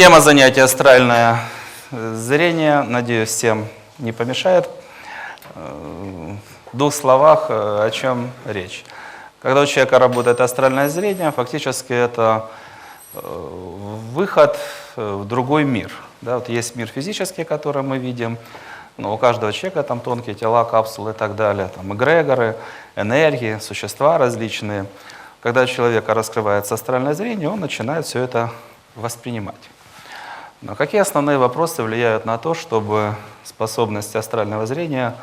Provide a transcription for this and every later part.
Схема занятия астральное зрение, надеюсь, всем не помешает. В двух словах, о чем речь. Когда у человека работает астральное зрение, фактически это выход в другой мир. Да, вот есть мир физический, который мы видим, но у каждого человека там тонкие тела, капсулы и так далее, там эгрегоры, энергии, существа различные. Когда у человека раскрывается астральное зрение, он начинает все это воспринимать. Но какие основные вопросы влияют на то, чтобы способности астрального зрения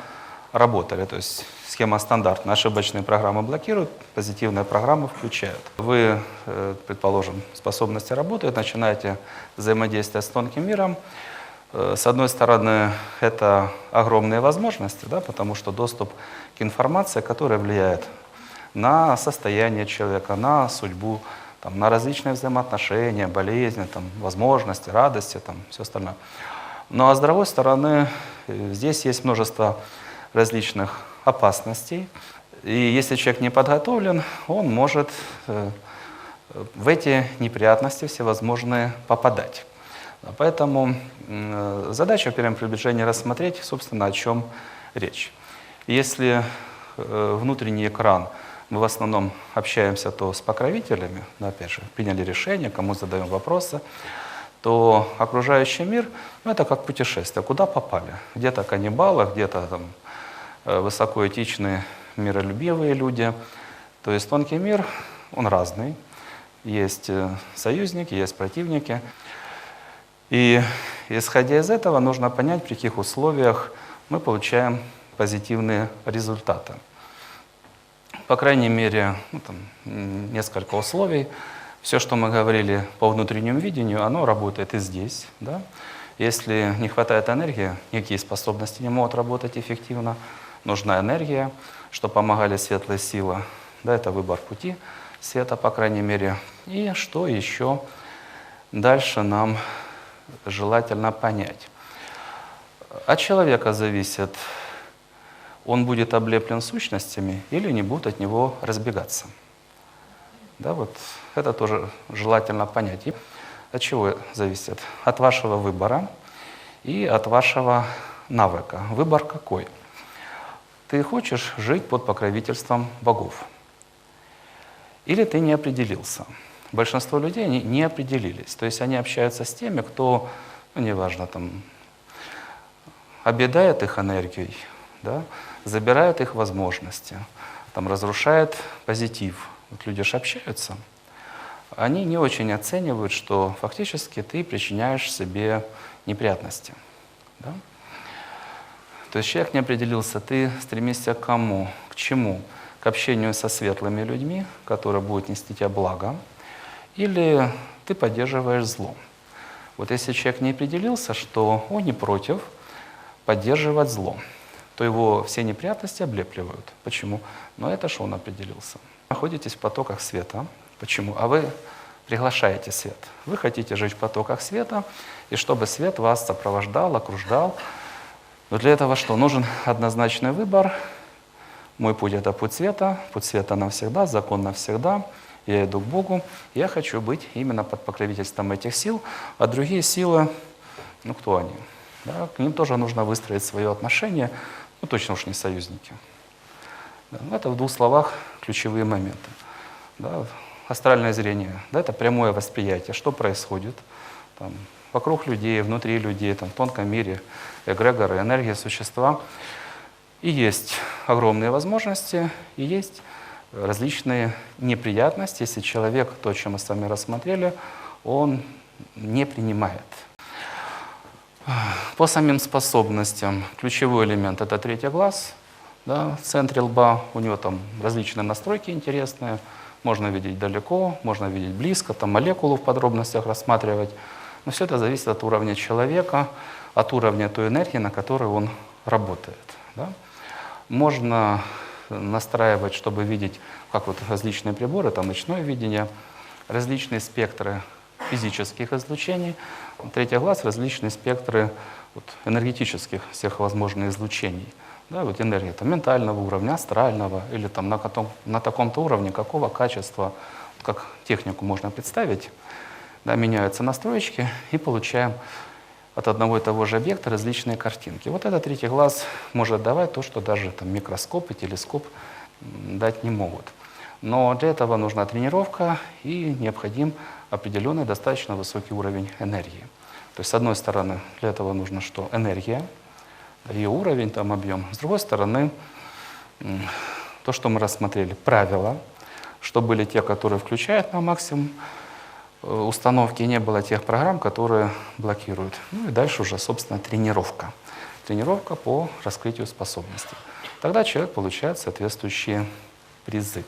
работали? То есть схема стандартная, ошибочные программы блокируют, позитивные программы включают. Вы, предположим, способности работают, начинаете взаимодействовать с тонким миром. С одной стороны, это огромные возможности, да, потому что доступ к информации, которая влияет на состояние человека, на судьбу, там, на различные взаимоотношения, болезни, там, возможности, радости, там, все остальное. Ну а с другой стороны, здесь есть множество различных опасностей. И если человек не подготовлен, он может в эти неприятности всевозможные попадать. Поэтому задача в первом приближении рассмотреть, собственно, о чем речь. Если внутренний экран, мы в основном общаемся то с покровителями, но опять же, приняли решение, кому задаем вопросы, то окружающий мир, ну, это как путешествие, куда попали. Где-то каннибалы, где-то там высокоэтичные, миролюбивые люди. То есть тонкий мир, он разный. Есть союзники, есть противники. И исходя из этого, нужно понять, при каких условиях мы получаем позитивные результаты. По крайней мере, ну, там, несколько условий. Все, что мы говорили по внутреннему видению, оно работает и здесь. Да? Если не хватает энергии, никакие способности не могут работать эффективно. Нужна энергия, что помогали светлые силы. Да, это выбор пути света, по крайней мере. И что еще дальше нам желательно понять. От человека зависит, он будет облеплен сущностями или не будет от него разбегаться. Да, вот это тоже желательно понять. И от чего зависит? От вашего выбора и от вашего навыка. Выбор какой? Ты хочешь жить под покровительством богов? Или ты не определился? Большинство людей не определились. То есть они общаются с теми, кто, ну, неважно, там, объедает их энергией, да, забирает их возможности, там, разрушает позитив. Вот люди же общаются. Они не очень оценивают, что фактически ты причиняешь себе неприятности. Да? То есть человек не определился, ты стремишься к кому, к чему? К общению со светлыми людьми, которые будут нести тебе благо, или ты поддерживаешь зло. Вот если человек не определился, что он не против поддерживать зло, то его все неприятности облепливают. Почему? Но это же он определился. Находитесь в потоках света. Почему? А вы приглашаете свет. Вы хотите жить в потоках света, и чтобы свет вас сопровождал, окружал. Но для этого что? Нужен однозначный выбор. Мой путь — это путь света навсегда, закон навсегда. Я иду к Богу, я хочу быть именно под покровительством этих сил, а другие силы, ну кто они? Да, к ним тоже нужно выстроить свое отношение, ну точно уж не союзники. Да, это в двух словах ключевые моменты. Да, астральное зрение, да, это прямое восприятие, что происходит там, вокруг людей, внутри людей, там, в тонком мире, эгрегоры, энергия, существа. И есть огромные возможности, и есть различные неприятности, если человек, то, о чем мы с вами рассмотрели, он не принимает. По самим способностям ключевой элемент — это третий глаз, да, в центре лба. У него там различные настройки интересные. Можно видеть далеко, можно видеть близко, там молекулу в подробностях рассматривать. Но все это зависит от уровня человека, от уровня той энергии, на которой он работает. Да. Можно настраивать, чтобы видеть, как вот различные приборы, там ночное видение, различные спектры физических излучений. Третий глаз — различные спектры вот, энергетических всех возможных излучений. Да, вот энергия там, ментального уровня, астрального, или там, на таком-то уровне, какого качества, как технику можно представить, да, меняются настроечки и получаем от одного и того же объекта различные картинки. Вот этот третий глаз может давать то, что даже там, микроскоп и телескоп дать не могут. Но для этого нужна тренировка и необходим определенный достаточно высокий уровень энергии. То есть, с одной стороны, для этого нужно что? Энергия, ее уровень, там, объем. С другой стороны, то, что мы рассмотрели, правила, что были те, которые включают на максимум установки, и не было тех программ, которые блокируют. Ну и дальше уже, собственно, тренировка. Тренировка по раскрытию способностей. Тогда человек получает соответствующие призы.